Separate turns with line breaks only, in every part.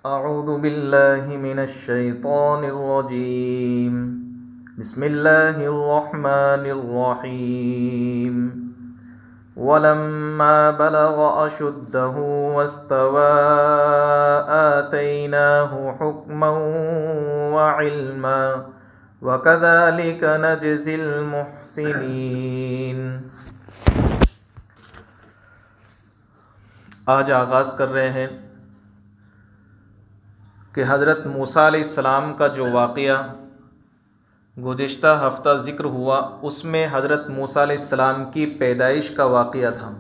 اعوذ باللہ من الشیطان الرجیم بسم اللہ الرحمن الرحیم ولما بلغ اشدہ واستوى آتیناہ حکما وعلما وکذلک نجزی المحسنین۔ آج آغاز کر رہے ہیں کہ حضرت موسیٰ علیہ السلام کا جو واقعہ گزشتہ ہفتہ ذکر ہوا، اس میں حضرت موسیٰ علیہ السلام کی پیدائش کا واقعہ تھا۔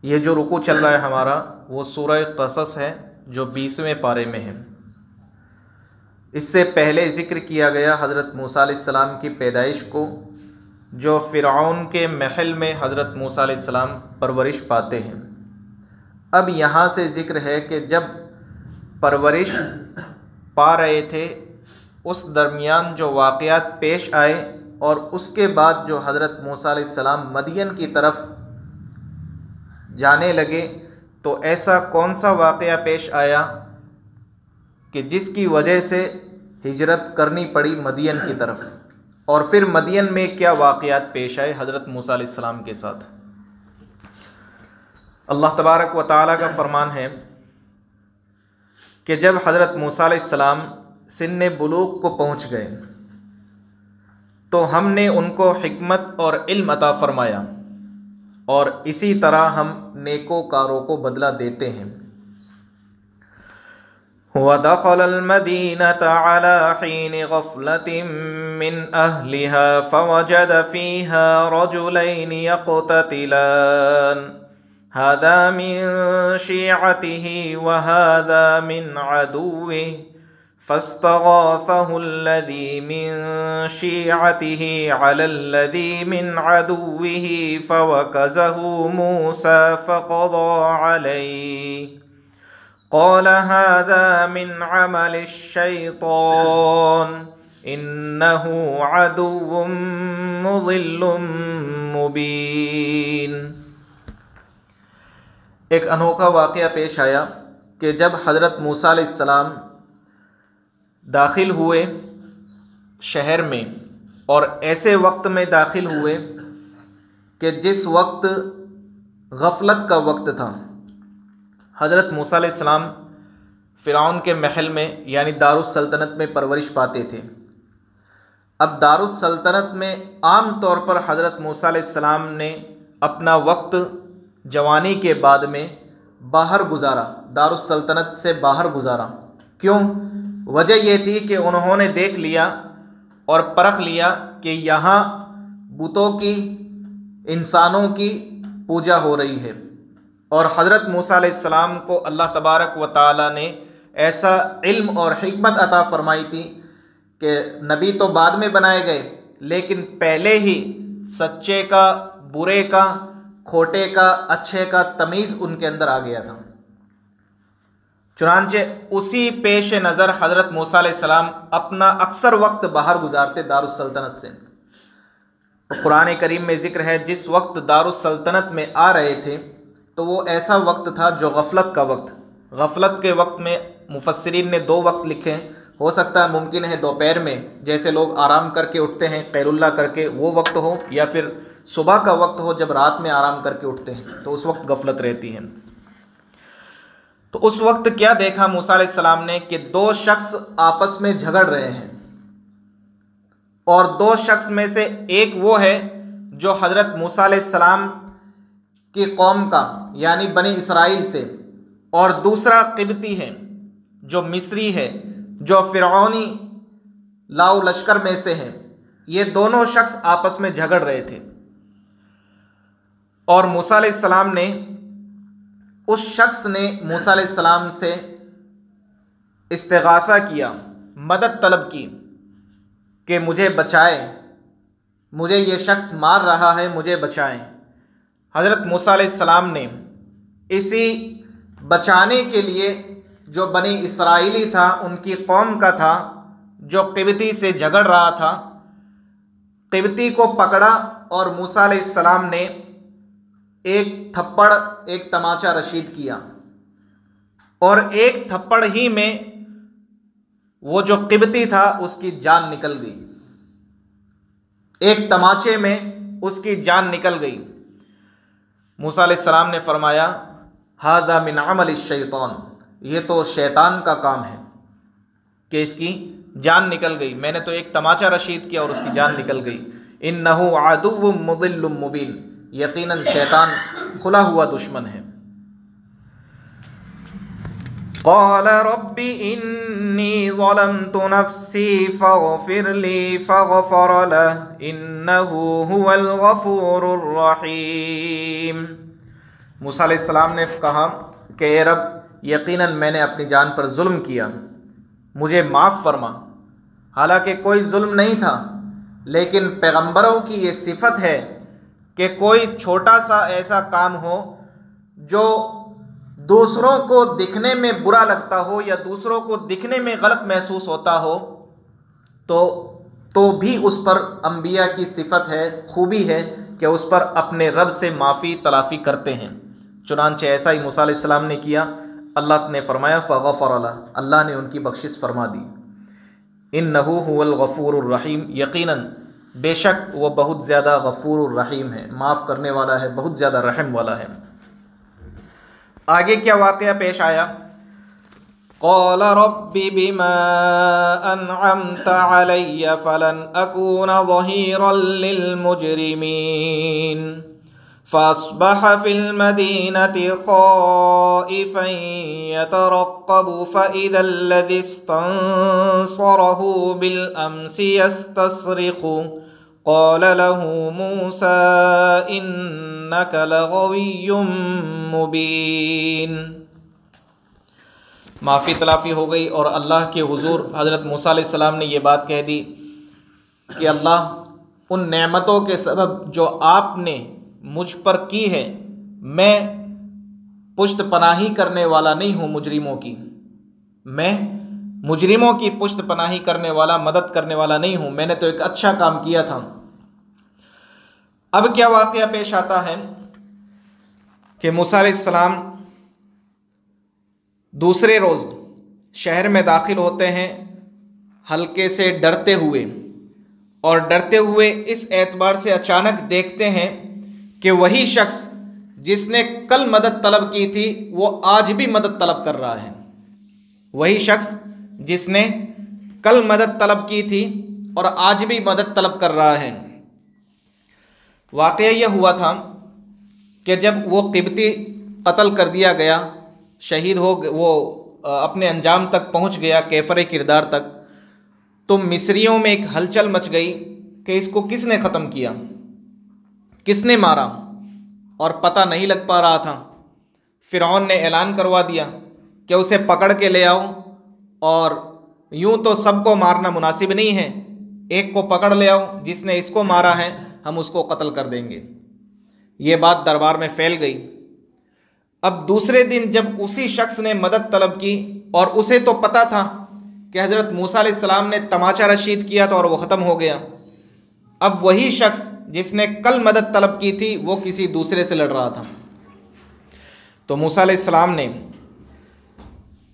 یہ جو رکوع چل رہا ہے ہمارا، وہ سورہ قصص ہے جو 20ویں پارے میں ہے۔ اس سے پہلے ذکر کیا گیا حضرت موسیٰ علیہ السلام کی پیدائش کو، جو فرعون کے محل میں حضرت موسیٰ علیہ السلام پرورش پاتے ہیں۔ اب یہاں سے ذکر ہے کہ جب پرورش پا رہے تھے، اس درمیان جو واقعات پیش آئے، اور اس کے بعد جو حضرت موسیٰ علیہ السلام مدین کی طرف جانے لگے، تو ایسا کون سا واقعہ پیش آیا کہ جس کی وجہ سے ہجرت کرنی پڑی مدین کی طرف، اور پھر مدین میں کیا واقعات پیش آئے حضرت موسیٰ علیہ السلام کے ساتھ۔ اللہ تبارک و تعالیٰ کا فرمان ہے کہ جب حضرت موسیٰ علیہ السلام سن بلوغ کو پہنچ گئے تو ہم نے ان کو حکمت اور علم عطا فرمایا، اور اسی طرح ہم نیکوکاروں کو بدلہ دیتے ہیں۔ وَدَخَلَ الْمَدِينَةَ عَلَى حِينِ غَفْلَةٍ مِّنْ أَهْلِهَا فَوَجَدَ فِيهَا رَجُلَيْنِ يَقْتَتِلَانِ هذا من شيعته وهذا من عدوه فاستغاثه الذي من شيعته على الذي من عدوه فوكزه موسى فقضى عليه قال هذا من عمل الشيطان إنه عدو مضل مبين۔ ایک انوکھا واقعہ پیش آیا کہ جب حضرت موسیٰ علیہ السلام داخل ہوئے شہر میں، اور ایسے وقت میں داخل ہوئے کہ جس وقت غفلت کا وقت تھا۔ حضرت موسیٰ علیہ السلام فرعون کے محل میں یعنی دارالسلطنت میں پرورش پاتے تھے۔ اب دارالسلطنت میں عام طور پر حضرت موسیٰ علیہ السلام نے اپنا وقت جوانی کے بعد میں باہر گزارا، دارالسلطنت سے باہر گزارا۔ کیوں؟ وجہ یہ تھی کہ انہوں نے دیکھ لیا اور پرکھ لیا کہ یہاں بتوں کی، انسانوں کی پوجا ہو رہی ہے، اور حضرت موسیٰ علیہ السلام کو اللہ تبارک و تعالی نے ایسا علم اور حکمت عطا فرمائی تھی کہ نبی تو بعد میں بنائے گئے، لیکن پہلے ہی سچے کا، برے کا، کھوٹے کا، اچھے کا تمیز ان کے اندر آ گیا تھا۔ چنانچہ اسی پیش نظر حضرت موسیٰ علیہ السلام اپنا اکثر وقت باہر گزارتے دارالسلطنت سے۔ قرآن کریم میں ذکر ہے جس وقت دارالسلطنت میں آ رہے تھے تو وہ ایسا وقت تھا جو غفلت کا وقت۔ غفلت کے وقت میں مفسرین نے 2 وقت لکھے ہیں، ہو سکتا ہے ممکن ہے دوپہر میں جیسے لوگ آرام کر کے اٹھتے ہیں، قیلولہ کر کے، وہ وقت ہو، یا پھر صبح کا وقت ہو جب رات میں آرام کر کے اٹھتے ہیں، تو اس وقت غفلت رہتی ہے۔ تو اس وقت کیا دیکھا موسیٰ علیہ السلام نے کہ 2 شخص آپس میں جھگڑ رہے ہیں، اور 2 شخص میں سے ایک وہ ہے جو حضرت موسیٰ علیہ السلام کی قوم کا یعنی بنی اسرائیل سے، اور دوسرا قبطی ہے جو مصری ہے، جو فرعونی لاؤ لشکر میں سے ہے۔ یہ دونوں شخص آپس میں جھگڑ رہے تھے، اور موسیٰ علیہ السلام نے، اس شخص نے موسیٰ علیہ السلام سے استغاثہ کیا، مدد طلب کی کہ مجھے بچائے، مجھے یہ شخص مار رہا ہے، مجھے بچائیں۔ حضرت موسیٰ علیہ السلام نے اسی بچانے کے لیے جو بنی اسرائیلی تھا، ان کی قوم کا تھا، جو قبطی سے جھگڑ رہا تھا، قبطی کو پکڑا، اور موسیٰ علیہ السلام نے ایک تھپڑ، ایک تماچا رشید کیا، اور ایک تھپڑ ہی میں وہ جو قبطی تھا اس کی جان نکل گئی، ایک تماچے میں اس کی جان نکل گئی۔ موسیٰ علیہ السلام نے فرمایا ھذا من عمل الشیطان، یہ تو شیطان کا کام ہے کہ اس کی جان نکل گئی، میں نے تو ایک تماچا رشید کیا اور اس کی جان نکل گئی۔ انہ عدو مضل مبین، یقیناً شیطان کھلا ہوا دشمن ہے۔ قال رب انی ظلمت نفسی فاغفر لی فغفر له انہ هو الغفور الرحیم۔ موسیٰ علیہ السلام نے کہا کہ اے رب، یقیناً میں نے اپنی جان پر ظلم کیا، مجھے معاف فرما۔ حالانکہ کوئی ظلم نہیں تھا، لیکن پیغمبروں کی یہ صفت ہے کہ کوئی چھوٹا سا ایسا کام ہو جو دوسروں کو دکھنے میں برا لگتا ہو یا دوسروں کو دکھنے میں غلط محسوس ہوتا ہو تو بھی اس پر انبیاء کی صفت ہے، خوبی ہے کہ اس پر اپنے رب سے معافی تلافی کرتے ہیں۔ چنانچہ ایسا ہی موسیٰ علیہ السلام نے کیا۔ اللہ نے فرمایا فغفر له، اللہ نے ان کی بخشش فرما دی۔ انہ هو الغفور الرحیم، یقیناً بے شک وہ بہت زیادہ غفور الرحیم ہے، معاف کرنے والا ہے، بہت زیادہ رحم والا ہے۔ آگے کیا واقعہ پیش آیا؟ قال رب بما انعمت علی فلن اکون ظہیرا للمجرمین فاصبح فی المدینة خائفا یترقب فاذا الذی استنصره بالامس یستصرخ قال له موسى انك لغوی مبین۔ معافی تلافی ہو گئی اور اللہ کے حضور حضرت موسیٰ علیہ السلام نے یہ بات کہہ دی کہ اللہ، ان نعمتوں کے سبب جو آپ نے مجھ پر کی ہے، میں پشت پناہی کرنے والا نہیں ہوں مجرموں کی، میں مجرموں کی پشت پناہی کرنے والا، مدد کرنے والا نہیں ہوں، میں نے تو ایک اچھا کام کیا تھا۔ اب کیا واقعہ پیش آتا ہے کہ موسیٰ علیہ السلام دوسرے روز شہر میں داخل ہوتے ہیں ہلکے سے ڈرتے ہوئے، اور ڈرتے ہوئے اس اعتبار سے اچانک دیکھتے ہیں کہ وہی شخص جس نے کل مدد طلب کی تھی وہ آج بھی مدد طلب کر رہا ہے، وہی شخص جس نے کل مدد طلب کی تھی اور آج بھی مدد طلب کر رہا ہے۔ واقعہ یہ ہوا تھا کہ جب وہ قبطی قتل کر دیا گیا، شہید ہو، وہ اپنے انجام تک پہنچ گیا، کیفر کردار تک، تو مصریوں میں ایک ہلچل مچ گئی کہ اس کو کس نے ختم کیا، کس نے مارا، اور پتہ نہیں لگ پا رہا تھا۔ فرعون نے اعلان کروا دیا کہ اسے پکڑ کے لے آؤ، اور یوں تو سب کو مارنا مناسب نہیں ہے، ایک کو پکڑ لے آؤ، جس نے اس کو مارا ہے ہم اس کو قتل کر دیں گے۔ یہ بات دربار میں پھیل گئی۔ اب دوسرے دن جب اسی شخص نے مدد طلب کی، اور اسے تو پتہ تھا کہ حضرت موسیٰ علیہ السلام نے تماچا رشید کیا تھا اور وہ ختم ہو گیا، اب وہی شخص جس نے کل مدد طلب کی تھی وہ کسی دوسرے سے لڑ رہا تھا۔ تو موسیٰ علیہ السلام نے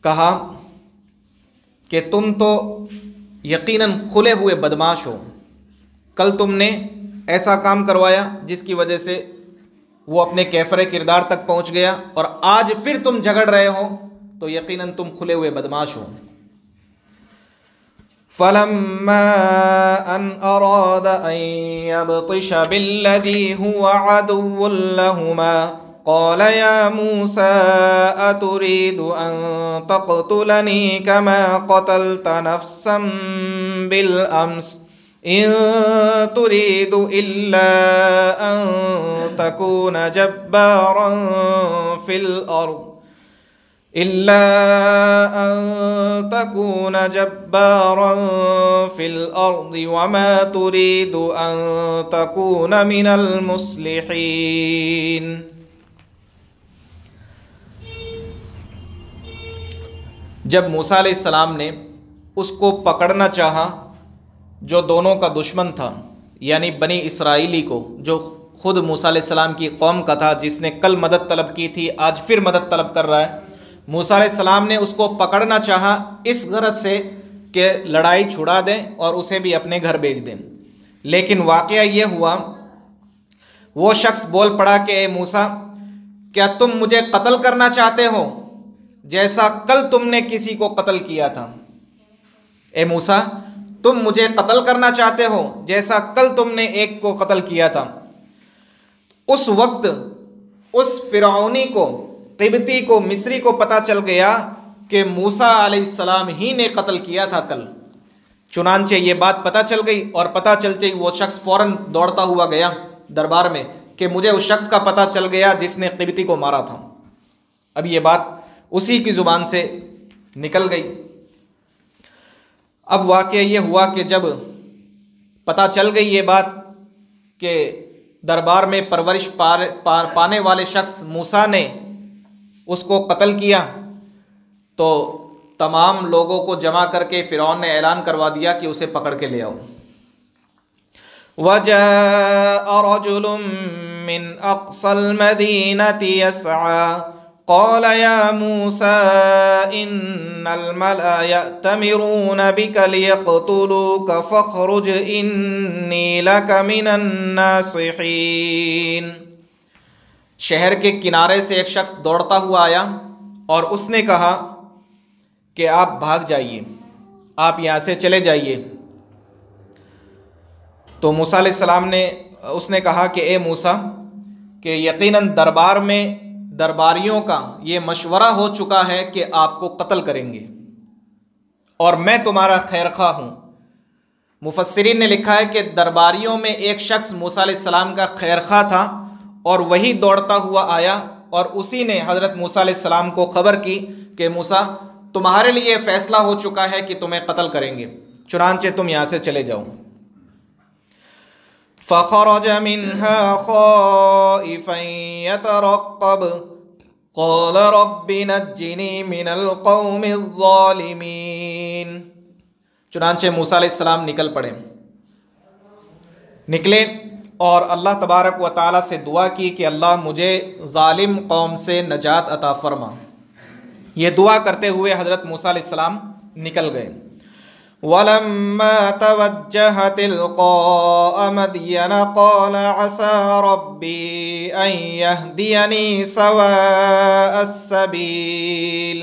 کہا کہ تم تو یقیناً کھلے ہوئے بدماش ہو، کل تم نے ایسا کام کروایا جس کی وجہ سے وہ اپنے کیفر کردار تک پہنچ گیا، اور آج پھر تم جھگڑ رہے ہو، تو یقیناً تم کھلے ہوئے بدماش ہو۔ فَلَمَّا أَنْ أَرَادَ أَنْ يَبْطِشَ بِالَّذِي هُوَ عَدُوٌّ لَهُمَا قَالَ يَا مُوسَىٰ أَتُرِيدُ أَن تَقْتُلَنِي كَمَا قَتَلْتَ نَفْسًا بِالْأَمْسِ إِن تُرِيدُ إِلَّا أَن تَكُونَ جَبَّارًا فِي الْأَرْضِ وَمَا تُرِيدُ أَن تَكُونَ مِنَ الْمُصْلِحِينَ۔ جب موسیٰ علیہ السلام نے اس کو پکڑنا چاہا جو دونوں کا دشمن تھا، یعنی بنی اسرائیلی کو، جو خود موسیٰ علیہ السلام کی قوم کا تھا، جس نے کل مدد طلب کی تھی آج پھر مدد طلب کر رہا ہے، موسیٰ علیہ السلام نے اس کو پکڑنا چاہا اس غرض سے کہ لڑائی چھڑا دیں اور اسے بھی اپنے گھر بھیج دیں، لیکن واقعہ یہ ہوا، وہ شخص بول پڑا کہ اے موسیٰ، کیا تم مجھے قتل کرنا چاہتے ہو جیسا کل تم نے کسی کو قتل کیا تھا؟ اے موسیٰ، تم مجھے قتل کرنا چاہتے ہو جیسا کل تم نے ایک کو قتل کیا تھا۔ اس وقت اس فرعونی کو، قبطی کو، مصری کو پتہ چل گیا کہ موسیٰ علیہ السلام ہی نے قتل کیا تھا کل۔ چنانچہ یہ بات پتہ چل گئی، اور پتہ چلتے ہی وہ شخص فوراً دوڑتا ہوا گیا دربار میں کہ مجھے اس شخص کا پتہ چل گیا جس نے قبطی کو مارا تھا۔ اب یہ بات اسی کی زبان سے نکل گئی۔ اب واقعہ یہ ہوا کہ جب پتہ چل گئی یہ بات کہ دربار میں پرورش پانے والے شخص موسیٰ نے اس کو قتل کیا، تو تمام لوگوں کو جمع کر کے فرعون نے اعلان کروا دیا کہ اسے پکڑ کے لے آؤ۔ وَجَاءَ رَجُلٌ مِّنْ أَقْصَى الْمَدِينَةِ يَسْعَىٰ قَالَ يَا مُوسَىٰ إِنَّ الْمَلَأَ يَأْتَمِرُونَ بِكَ لِيَقْتُلُوكَ فَاخْرُجْ إِنِّي لَكَ مِنَ النَّاصِحِينَ۔ شہر کے کنارے سے ایک شخص دوڑتا ہوا آیا اور اس نے کہا کہ آپ بھاگ جائیے، آپ یہاں سے چلے جائیے۔ تو موسیٰ علیہ السلام نے اس نے کہا کہ اے موسیٰ، کہ یقیناً دربار میں درباریوں کا یہ مشورہ ہو چکا ہے کہ آپ کو قتل کریں گے، اور میں تمہارا خیر خواہ ہوں۔ مفسرین نے لکھا ہے کہ درباریوں میں ایک شخص موسیٰ علیہ السلام کا خیر خواہ تھا، اور وہی دوڑتا ہوا آیا اور اسی نے حضرت موسیٰ علیہ السلام کو خبر کی کہ موسیٰ، تمہارے لیے فیصلہ ہو چکا ہے کہ تمہیں قتل کریں گے، چنانچہ تم یہاں سے چلے جاؤ۔ فخرج منها خائفا يترقب قال رب نجني من القوم الظالمين۔ چنانچہ موسیٰ علیہ السلام نکلے اور اللہ تبارک و تعالیٰ سے دعا کی کہ اللہ مجھے ظالم قوم سے نجات عطا فرما۔ یہ دعا کرتے ہوئے حضرت موسیٰ علیہ السلام نکل گئے۔ وَلَمَّا تَوَجَّهَ تِلْقَاءَ مَدْيَنَ قَالَ عَسَىٰ رَبِّي أَن يَهْدِيَنِي سَوَاءَ السَّبِيلِ۔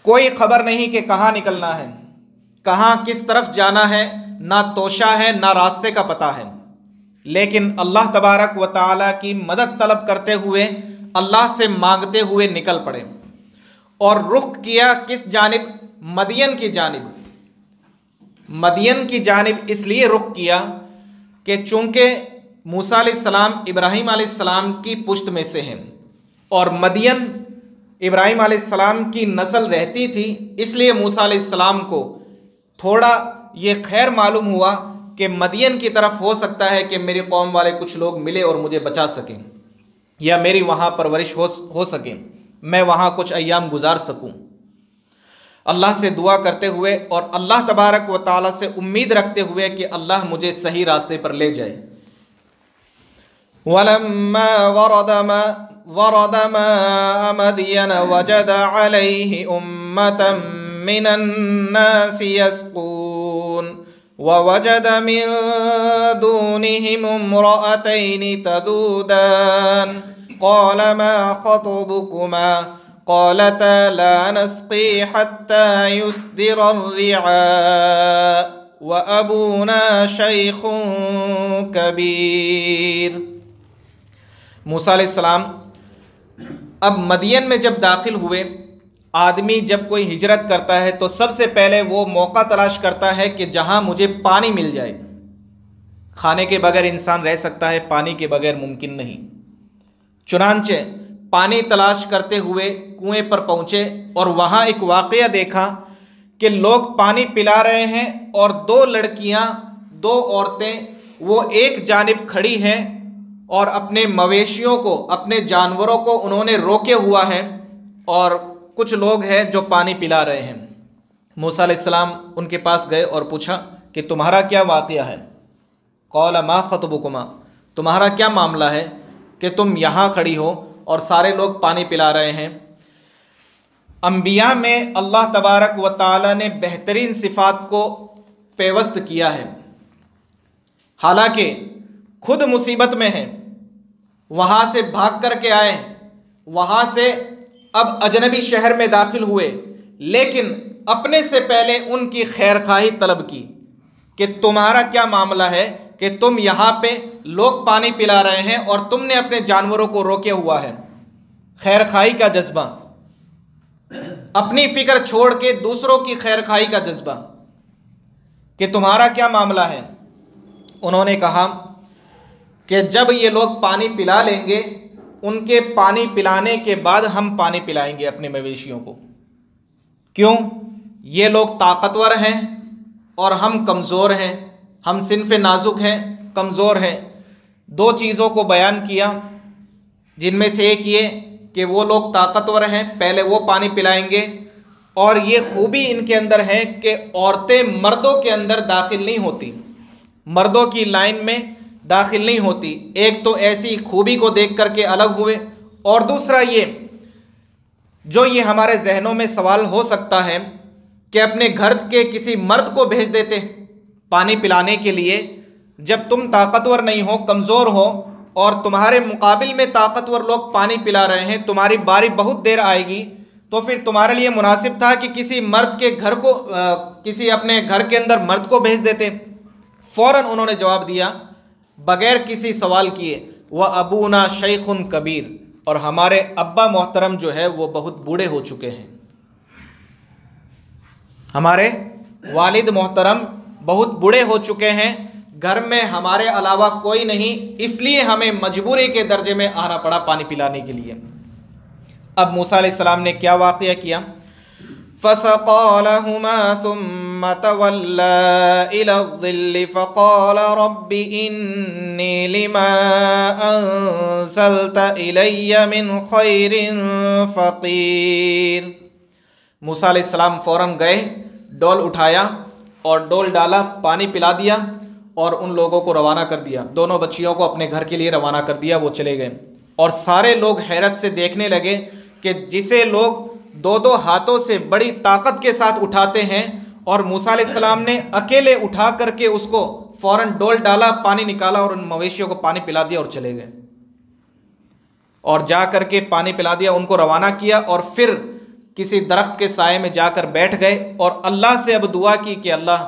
کوئی خبر نہیں کہ کہاں نکلنا ہے، کہاں کس طرف جانا ہے، نہ توشہ ہے نہ راستے کا پتہ ہے، لیکن اللہ تبارک و تعالیٰ کی مدد طلب کرتے ہوئے، اللہ سے مانگتے ہوئے نکل پڑے، اور رخ کیا کس جانب؟ مدین کی جانب۔ مدین کی جانب اس لیے رخ کیا کہ چونکہ موسیٰ علیہ السلام ابراہیم علیہ السلام کی پشت میں سے ہیں، اور مدین ابراہیم علیہ السلام کی نسل رہتی تھی، اس لیے موسیٰ علیہ السلام کو تھوڑا یہ خیر معلوم ہوا کہ مدین کی طرف ہو سکتا ہے کہ میری قوم والے کچھ لوگ ملے اور مجھے بچا سکیں، یا میری وہاں پرورش ہو سکیں، میں وہاں کچھ ایام گزار سکوں۔ اللہ سے دعا کرتے ہوئے اور اللہ تبارک و تعالیٰ سے امید رکھتے ہوئے کہ اللہ مجھے صحیح راستے پر لے جائے۔ وَلَمَّا وَرَدَ مَاءَ مَدْيَنَ وَجَدَ عَلَيْهِ أُمَّةً مِّنَ النَّاسِ يَسْقُونَ وَوَجَدَ مِن دُونِهِمُ امْرَأَتَيْنِ تَذُودَانِ قَالَ مَا خَطْبُكُمَا قالتا لا نسقي حتى يصدر الرعاء وأبونا شيخ كبير۔ موسیٰ علیہ السلام اب مدین میں جب داخل ہوئے، آدمی جب کوئی ہجرت کرتا ہے تو سب سے پہلے وہ موقع تلاش کرتا ہے کہ جہاں مجھے پانی مل جائے۔ کھانے کے بغیر انسان رہ سکتا ہے، پانی کے بغیر ممکن نہیں۔ چنانچہ پانی تلاش کرتے ہوئے کنویں پر پہنچے اور وہاں ایک واقعہ دیکھا کہ لوگ پانی پلا رہے ہیں، اور دو لڑکیاں، دو عورتیں وہ ایک جانب کھڑی ہیں اور اپنے مویشیوں کو، اپنے جانوروں کو انہوں نے روکے ہوا ہے، اور کچھ لوگ ہیں جو پانی پلا رہے ہیں۔ موسیٰ علیہ السلام ان کے پاس گئے اور پوچھا کہ تمہارا کیا واقعہ ہے؟ قال ما خطبکما، تمہارا کیا معاملہ ہے کہ تم یہاں کھڑی ہو اور سارے لوگ پانی پلا رہے ہیں؟ انبیاء میں اللہ تبارک و تعالی نے بہترین صفات کو پیوست کیا ہے، حالانکہ خود مصیبت میں ہیں، وہاں سے بھاگ کر کے آئے، وہاں سے اب اجنبی شہر میں داخل ہوئے، لیکن اپنے سے پہلے ان کی خیر خواہی طلب کی کہ تمہارا کیا معاملہ ہے کہ تم یہاں پہ لوگ پانی پلا رہے ہیں اور تم نے اپنے جانوروں کو روکے ہوا ہے۔ خیر خواہی کا جذبہ، اپنی فکر چھوڑ کے دوسروں کی خیر خواہی کا جذبہ کہ تمہارا کیا معاملہ ہے۔ انہوں نے کہا کہ جب یہ لوگ پانی پلا لیں گے، ان کے پانی پلانے کے بعد ہم پانی پلائیں گے اپنے مویشیوں کو۔ کیوں؟ یہ لوگ طاقتور ہیں اور ہم کمزور ہیں، ہم صنف نازک ہیں، کمزور ہیں۔ دو چیزوں کو بیان کیا، جن میں سے ایک یہ کہ وہ لوگ طاقتور ہیں، پہلے وہ پانی پلائیں گے، اور یہ خوبی ان کے اندر ہے کہ عورتیں مردوں کے اندر داخل نہیں ہوتی، مردوں کی لائن میں داخل نہیں ہوتی۔ ایک تو ایسی خوبی کو دیکھ کر کے الگ ہوئے، اور دوسرا یہ جو یہ ہمارے ذہنوں میں سوال ہو سکتا ہے کہ اپنے گھر کے کسی مرد کو بھیج دیتے پانی پلانے کے لیے، جب تم طاقتور نہیں ہو، کمزور ہو، اور تمہارے مقابل میں طاقتور لوگ پانی پلا رہے ہیں، تمہاری باری بہت دیر آئے گی، تو پھر تمہارے لیے مناسب تھا کہ کسی مرد کے گھر کو کسی اپنے گھر کے اندر مرد کو بھیج دیتے۔ فوراً انہوں نے جواب دیا بغیر کسی سوال کیے، وَأَبُونَا شَيْخٌ کبیر، اور ہمارے ابا محترم جو ہے وہ بہت بوڑھے ہو چکے ہیں، ہمارے والد محترم بہت بوڑھے ہو چکے ہیں، گھر میں ہمارے علاوہ کوئی نہیں، اس لیے ہمیں مجبوری کے درجے میں آنا پڑا پانی پلانے کے لیے۔ اب موسیٰ علیہ السلام نے کیا واقعہ کیا؟ فَسَقَىٰ لَهُمَا ثُمَّ تَوَلَّىٰ إِلَى الظِّلِّ فَقَالَ رَبِّ إِنِّي لِمَا أَنزَلْتَ إِلَيَّ مِنْ خَيْرٍ فَقِيرٌ۔ موسیٰ علیہ السلام فوراً گئے، ڈول اٹھایا اور ڈول ڈالا، پانی پلا دیا اور ان لوگوں کو روانہ کر دیا، دونوں بچیوں کو اپنے گھر کے لیے روانہ کر دیا، وہ چلے گئے۔ اور سارے لوگ حیرت سے دیکھنے لگے کہ جسے لوگ دو دو ہاتھوں سے بڑی طاقت کے ساتھ اٹھاتے ہیں، اور موسیٰ علیہ السلام نے اکیلے اٹھا کر کے اس کو فوراً ڈول ڈالا، پانی نکالا اور ان مویشیوں کو پانی پلا دیا اور چلے گئے، اور جا کر کے پانی پلا دیا، ان کو روانہ کیا، اور پھر کسی درخت کے سائے میں جا کر بیٹھ گئے اور اللہ سے اب دعا کی کہ اللہ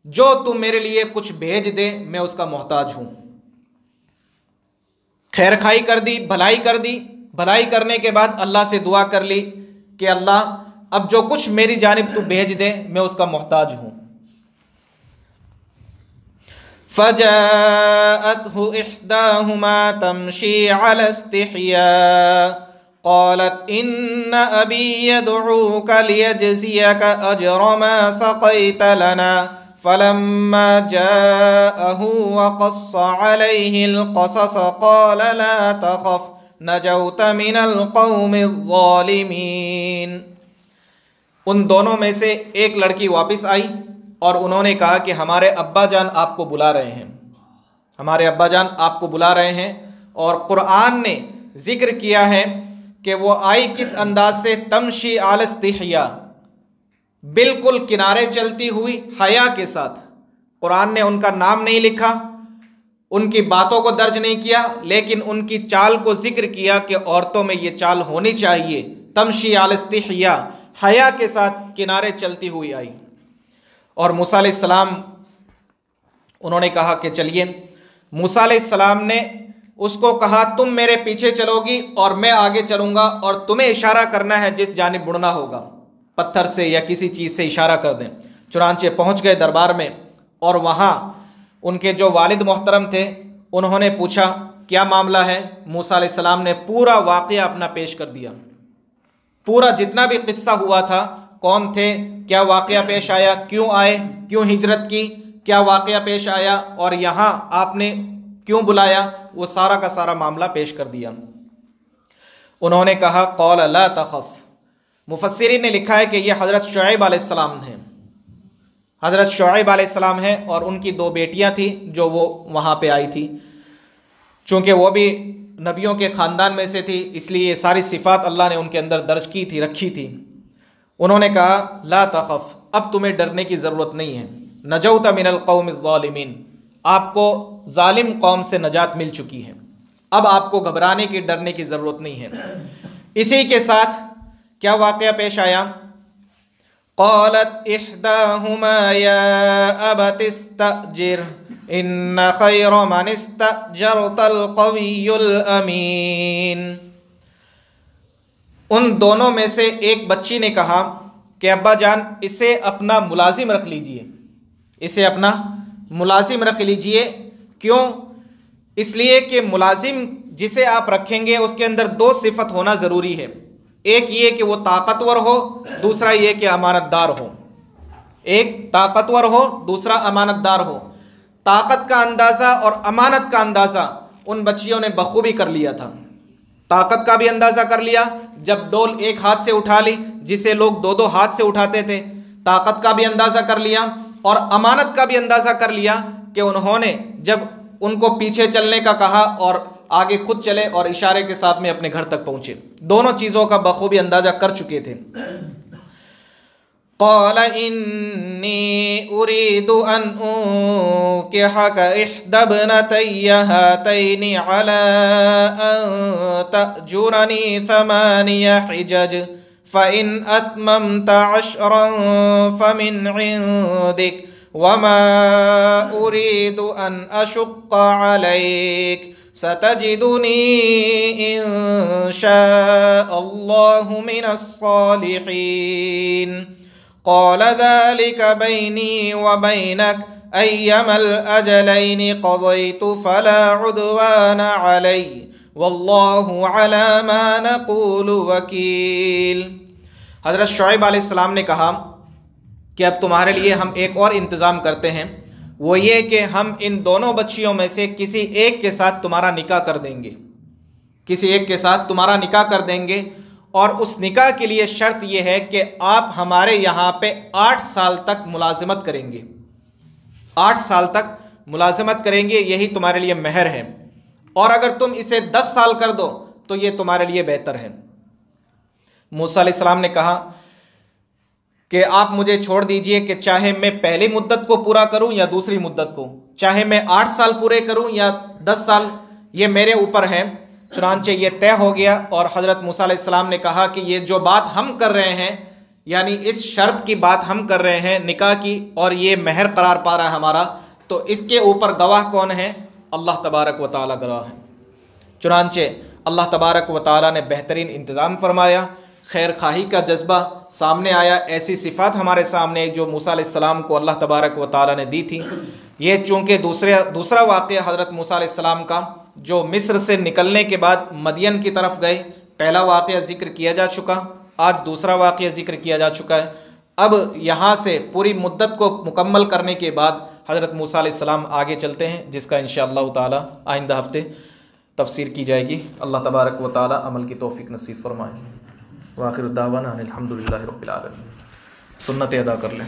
جو تم میرے لیے کچھ بھیج دے میں اس کا محتاج ہوں۔ خیر خواہی کر دی، بھلائی کر دی، بھلائی کرنے کے بعد اللہ سے دعا کر لی کہ اللہ اب جو کچھ میری جانب تو بھیج دے میں اس کا محتاج ہوں۔ فَجَاءَتْهُ إِحْدَاهُمَا تَمْشِي عَلَى اسْتِحْيَاءٍ قالت ان ابی يدعوك ليجزيك اجر ما سقيت لنا فلما جاءه وقص عليه القصص قال لا تخف نجوت من القوم الظالمين۔ ان دونوں میں سے ایک لڑکی واپس آئی اور انہوں نے کہا کہ ہمارے ابا جان آپ کو بلا رہے ہیں، ہمارے ابا جان آپ کو بلا رہے ہیں، اور قرآن نے ذکر کیا ہے کہ وہ آئی کس انداز سے، تمشی علی استحیا، بالکل کنارے چلتی ہوئی حیا کے ساتھ۔ قرآن نے ان کا نام نہیں لکھا، ان کی باتوں کو درج نہیں کیا، لیکن ان کی چال کو ذکر کیا کہ عورتوں میں یہ چال ہونی چاہیے، تمشی علی استحیا، حیا کے ساتھ کنارے چلتی ہوئی آئی۔ اور موسیٰ علیہ السلام انہوں نے کہا کہ چلیے، موسیٰ علیہ السلام نے اس کو کہا تم میرے پیچھے چلو گی اور میں آگے چلوں گا، اور تمہیں اشارہ کرنا ہے جس جانب مڑنا ہوگا، پتھر سے یا کسی چیز سے اشارہ کر دیں۔ چنانچہ پہنچ گئے دربار میں، اور وہاں ان کے جو والد محترم تھے انہوں نے پوچھا کیا معاملہ ہے؟ موسیٰ علیہ السلام نے پورا واقعہ اپنا پیش کر دیا، پورا جتنا بھی قصہ ہوا تھا، کون تھے، کیا واقعہ پیش آیا، کیوں آئے، کیوں ہجرت کی، کیا واقعہ پیش آیا، اور یہاں آپ نے کیوں بلایا، وہ سارا کا سارا معاملہ پیش کر دیا۔ انہوں نے کہا قال لا تخف، مفسرین نے لکھا ہے کہ یہ حضرت شعیب علیہ السلام ہیں، حضرت شعیب علیہ السلام ہیں، اور ان کی دو بیٹیاں تھیں جو وہ وہاں پہ آئی تھی، چونکہ وہ بھی نبیوں کے خاندان میں سے تھی، اس لیے یہ ساری صفات اللہ نے ان کے اندر درج کی تھی، رکھی تھی۔ انہوں نے کہا لا تخف، اب تمہیں ڈرنے کی ضرورت نہیں ہے، نجوت من القوم الظالمین، آپ کو ظالم قوم سے نجات مل چکی ہے، اب آپ کو گھبرانے کی ڈرنے کی ضرورت نہیں ہے۔ اسی کے ساتھ کیا واقعہ پیش آیا؟ قالت احداہما یا ابت استأجر ان خیر من استأجرت القوی الامین۔ ان دونوں میں سے ایک بچی نے کہا کہ ابا جان اسے اپنا ملازم رکھ لیجئے، اسے اپنا ملازم رکھ لیجئے۔ کیوں؟ اس لیے کہ ملازم جسے آپ رکھیں گے اس کے اندر دو صفت ہونا ضروری ہے، ایک یہ کہ وہ طاقتور ہو، دوسرا یہ کہ امانت دار ہو۔ ایک طاقتور ہو، دوسرا امانت دار ہو۔ طاقت کا اندازہ اور امانت کا اندازہ ان بچیوں نے بخوبی کر لیا تھا۔ طاقت کا بھی اندازہ کر لیا، جب ڈول ایک ہاتھ سے اٹھا لی جسے لوگ دو دو ہاتھ سے اٹھاتے تھے، طاقت کا بھی اندازہ کر لیا، اور امانت کا بھی اندازہ کر لیا کہ انہوں نے جب ان کو پیچھے چلنے کا کہا اور آگے خود چلے اور اشارے کے ساتھ میں اپنے گھر تک پہنچے، دونوں چیزوں کا بخوبی اندازہ کر چکے تھے۔ قال انی اريد ان انكحك احدى ابنتي هاتين على ان تأجرني 8 حجج فإن أتممت 10 فمن عندك وما أريد أن أشق عليك ستجدني إن شاء الله من الصالحين قال ذلك بيني وبينك أيما الأجلين قضيت فلا عدوان علي واللہ علی ما نقول وکیل۔ حضرت شعیب علیہ السلام نے کہا کہ اب تمہارے لیے ہم ایک اور انتظام کرتے ہیں، وہ یہ کہ ہم ان دونوں بچیوں میں سے کسی ایک کے ساتھ تمہارا نکاح کر دیں گے، کسی ایک کے ساتھ تمہارا نکاح کر دیں گے، اور اس نکاح کے لیے شرط یہ ہے کہ آپ ہمارے یہاں پہ 8 سال تک ملازمت کریں گے، 8 سال تک ملازمت کریں گے، یہی تمہارے لیے مہر ہے، اور اگر تم اسے 10 سال کر دو تو یہ تمہارے لیے بہتر ہے۔ موسیٰ علیہ السلام نے کہا کہ آپ مجھے چھوڑ دیجئے کہ چاہے میں پہلی مدت کو پورا کروں یا دوسری مدت کو، چاہے میں 8 سال پورے کروں یا 10 سال، یہ میرے اوپر ہے۔ چنانچہ یہ طے ہو گیا، اور حضرت موسیٰ علیہ السلام نے کہا کہ یہ جو بات ہم کر رہے ہیں، یعنی اس شرط کی بات ہم کر رہے ہیں نکاح کی، اور یہ مہر قرار پا رہا ہے ہمارا، تو اس کے اوپر گواہ کون ہے؟ اللہ تبارک و تعالیٰ گواہ ہے۔ چنانچہ اللہ تبارک و تعالیٰ نے بہترین انتظام فرمایا، خیر خواہی کا جذبہ سامنے آیا، ایسی صفات ہمارے سامنے جو موسیٰ علیہ السلام کو اللہ تبارک و تعالیٰ نے دی تھی۔ یہ چونکہ دوسرا واقعہ حضرت موسیٰ علیہ السلام کا جو مصر سے نکلنے کے بعد مدین کی طرف گئے، پہلا واقعہ ذکر کیا جا چکا، آج دوسرا واقعہ ذکر کیا جا چکا ہے۔ اب یہاں سے پوری مدت کو مکمل کرنے کے بعد حضرت موسیٰ علیہ السلام آگے چلتے ہیں، جس کا انشاءاللہ تعالی آئندہ ہفتے تفسیر کی جائے گی۔ اللہ تبارک و تعالی عمل کی توفیق نصیب فرمائے۔ وآخر دعوانا ان الحمدللہ رب العالمین۔ سنت ادا کر لیں۔